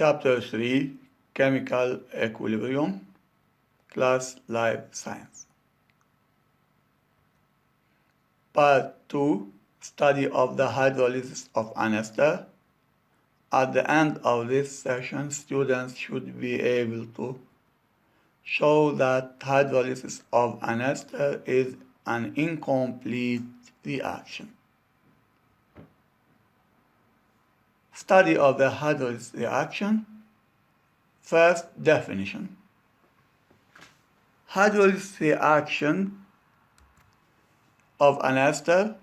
Chapter 3, Chemical Equilibrium, Class Life Science. Part 2, Study of the hydrolysis of an ester. At the end of this session, students should be able to show that hydrolysis of an ester is an incomplete reaction. Study of the hydrolysis reaction. First, definition. Hydrolysis reaction of an ester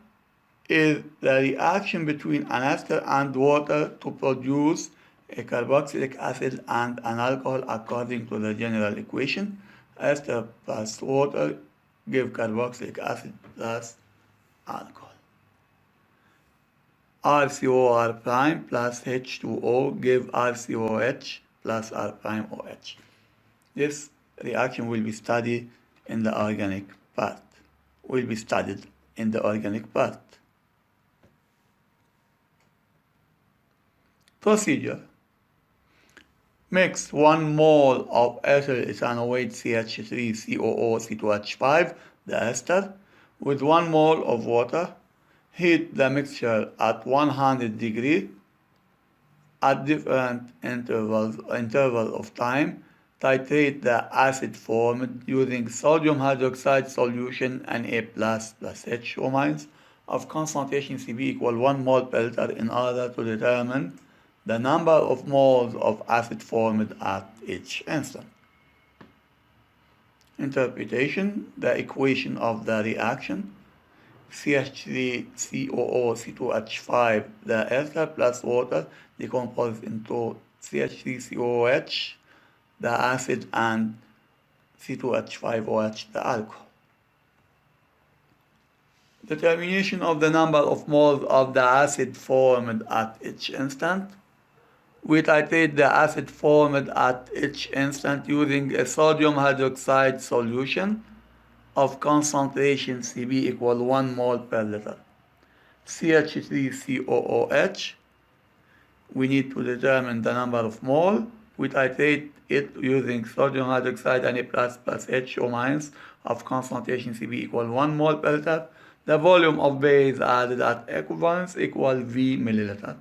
is the reaction between an ester and water to produce a carboxylic acid and an alcohol according to the general equation. Ester plus water give carboxylic acid plus alcohol. RCOR prime plus H2O give RCOH plus R prime OH. This reaction will be studied in the organic part. Procedure. Mix 1 mole of ethyl ethanoate CH3COO C2H5, the ester, with 1 mole of water. Heat the mixture at 100 degrees at different intervals of time. Titrate the acid formed using sodium hydroxide solution Na plus HO minus of concentration Cb equal 1 mole per liter in order to determine the number of moles of acid formed at each instant. Interpretation. The equation of the reaction. CH3COO C2H5, the ester plus water decomposed into CH3COOH, the acid, and C2H5OH, the alcohol. Determination of the number of moles of the acid formed at each instant. We titrate the acid formed at each instant using a sodium hydroxide solution of concentration Cb equal 1 mole per liter. CH3COOH, we need to determine the number of mole. We titrate it using sodium hydroxide Na plus HO minus of concentration Cb equal 1 mole per liter. The volume of base added at equivalence equal V milliliter.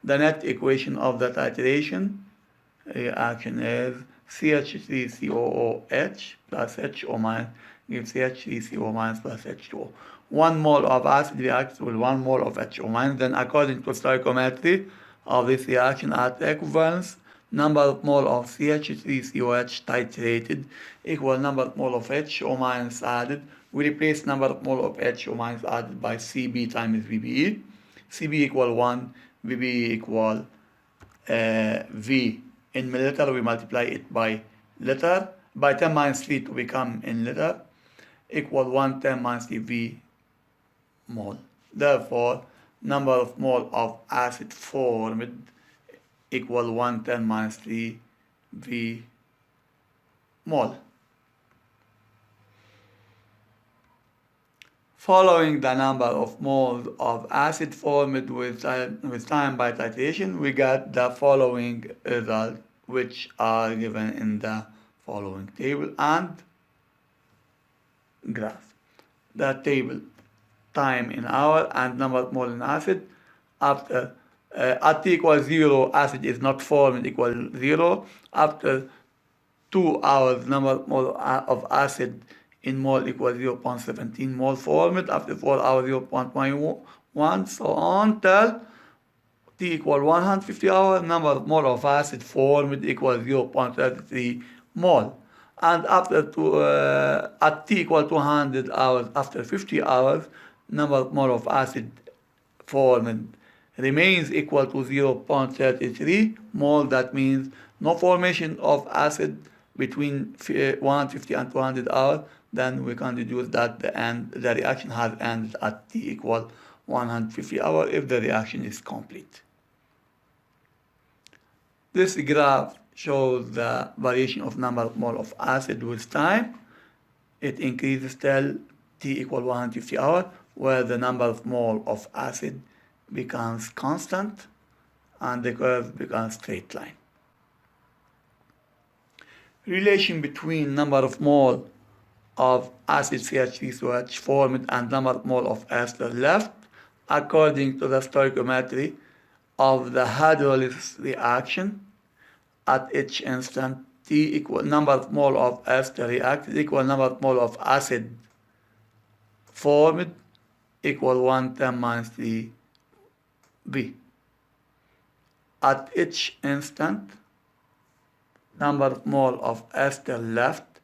The net equation of the titration reaction is CH3COOH plus HO minus gives CH3CO minus plus H2O. 1 mole of acid reacts with 1 mole of HO minus. Then according to stoichiometry of this reaction at equivalence, number of mole of CH3COH titrated equal number of mole of HO minus added. We replace number of mole of HO minus added by Cb times VBE. Cb equal 1, VBE equal V in milliliter. We multiply it by liter, by 10 minus 3 to become in liter, equal 1 10 minus 3 V mole. Therefore, number of mole of acid formed equal 1 10 minus 3 V mole. Following the number of moles of acid formed with time by titration, we get the following results, which are given in the following table and graph. The table: time in hour and number of mole in acid. After at t equals 0, acid is not formed equal 0. After 2 hours, number of mole of acid in mole equals 0.17 mole formed. After 4 hours, 0.21, so on till t equal 150 hours, number of mole of acid formed equals 0.33 mole. And after at t equal 200 hours, after 50 hours, number of mole of acid formed remains equal to 0.33 mole. That means no formation of acid between 150 and 200 hours. Then we can deduce that the reaction has ended at t equal 150 hours if the reaction is complete. This graph shows the variation of number of mole of acid with time. It increases till t equal 150 hours, where the number of mole of acid becomes constant and the curve becomes straight line. relation between number of mole of acid CH3SOH formed and number of mole of ester left according to the stoichiometry of the hydrolysis reaction at each instant T equal number of mole of ester reacted equal number of mole of acid formed equal 1 10 minus 3 B. At each instant, number of mole of ester left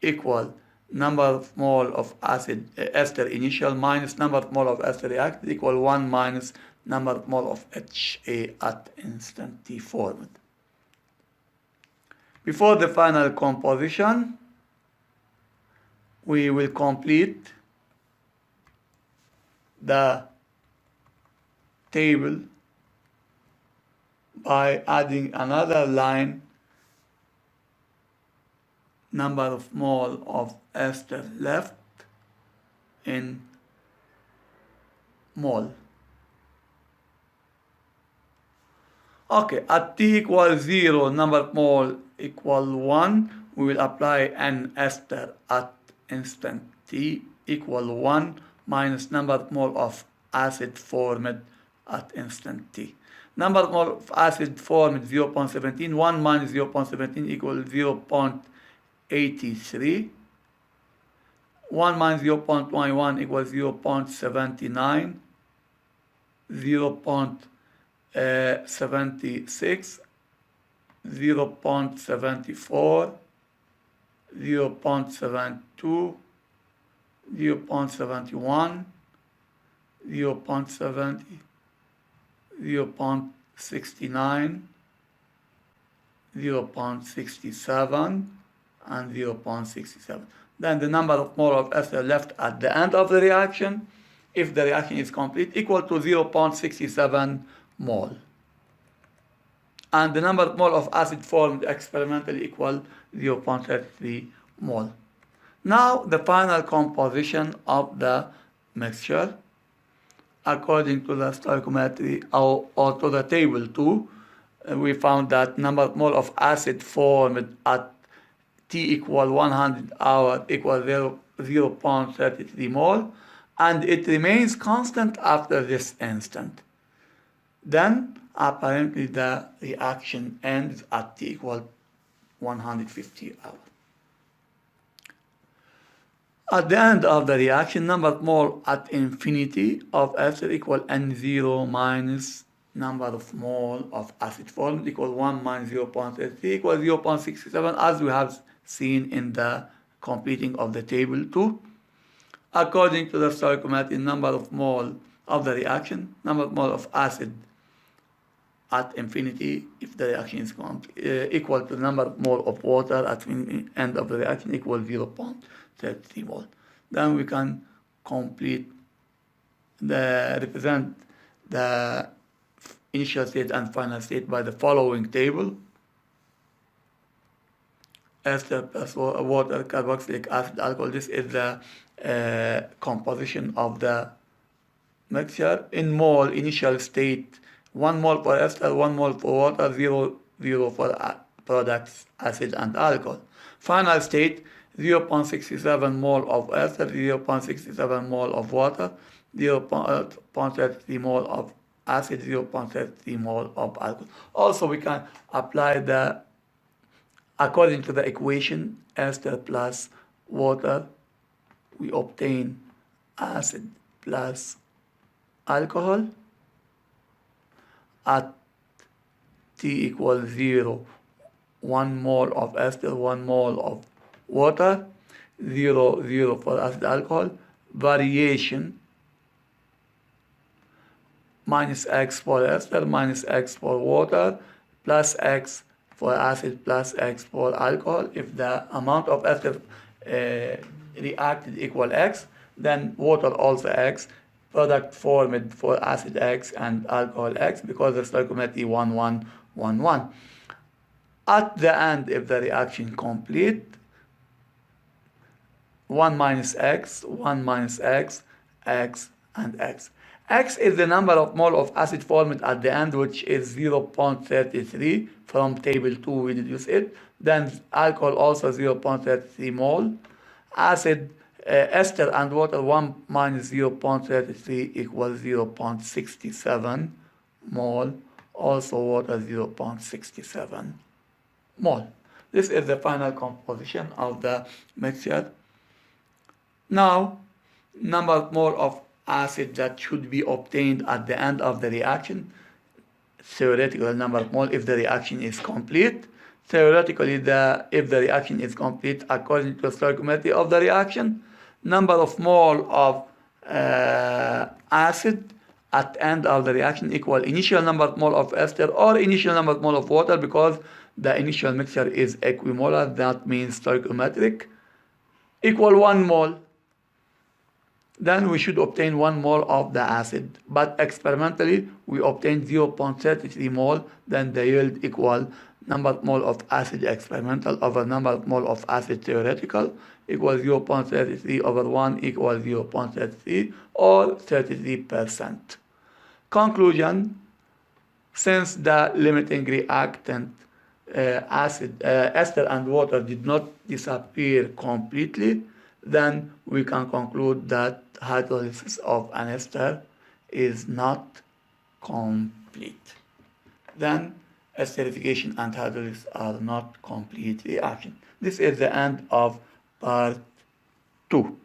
equal number of mole of acid ester initial minus number of mole of ester reacted equal 1 minus number of mole of HA at instant T formed. Before the final composition, we will complete the table by adding another line, number of mole of ester left in mole. Okay, at T equals 0, number of mole equal 1, we will apply an ester at instant T equal 1 minus number of mole of acid formed at instant T. Number of mole of acid formed 0.17, 1 minus 0.17 equals 0.83, 1 minus 0.21 equals 0.79, 0.76, 0.74, 0.72, 0.71, 0.70, 0.69, 0.67, and 0.67. Then the number of mole of ester left at the end of the reaction, if the reaction is complete, equal to 0.67 mole. And the number of mole of acid formed experimentally equal 0.33 mole. Now the final composition of the mixture according to the stoichiometry or to the table 2, we found that number of mole of acid formed at T equal 100 hours equal 0.33 mole, and it remains constant after this instant. Then apparently the reaction ends at T equal 150 hours. At the end of the reaction, number of mole at infinity of ester equal N0 minus number of mole of acid formed equal 1 minus 0.33 equals 0.67, as we have seen in the completing of the table 2. According to the stoichiometry, number of mole of the reaction, number of mole of acid at infinity, if the reaction is equal to the number of mole of water at the end of the reaction equal 0.33 mole. Then we can represent the initial state and final state by the following table. Ester plus water, carboxylic acid, alcohol. This is the composition of the mixture. In mole, initial state, 1 mole for ester, 1 mole for water, 0 for products, acid and alcohol. Final state, 0.67 mole of ester, 0.67 mole of water, 0.33 mole of acid, 0.33 mole of alcohol. Also, we can apply according to the equation, ester plus water, we obtain acid plus alcohol at T equals 0, 1 mole of ester, 1 mole of water, 0 for acid alcohol, variation minus X for ester, minus X for water, plus X for acid, plus X for alcohol. If the amount of ester reacted equal X, then water also X, product formed for acid X and alcohol X, because the stoichiometry 1 1 1 1. At the end, if the reaction complete, 1 minus X, 1 minus X, X, and X. X is the number of mole of acid formed at the end, which is 0.33. From table 2 we deduce it. Then alcohol also 0.33 mole. Acid, ester and water, 1 minus 0.33 equals 0.67 mole. Also water 0.67 mole. This is the final composition of the mixture. Now, number of mole of acid that should be obtained at the end of the reaction. Theoretical number of mole if the reaction is complete. Theoretically, if the reaction is complete according to the stoichiometry of the reaction. Number of mole of acid at the end of the reaction equal initial number of mole of ester or initial number of mole of water, because the initial mixture is equimolar, that means stoichiometric, equal 1 mole. Then we should obtain 1 mole of the acid, but experimentally we obtained 0.33 mole. Then the yield equal number of mole of acid experimental over number of mole of acid theoretical, equals 0.33 over 1 equals 0.33, or 33%. Conclusion: since the limiting reactant ester and water did not disappear completely, then we can conclude that hydrolysis of an ester is not complete. Then esterification and hydrolysis are not complete reaction. This is the end of part 2.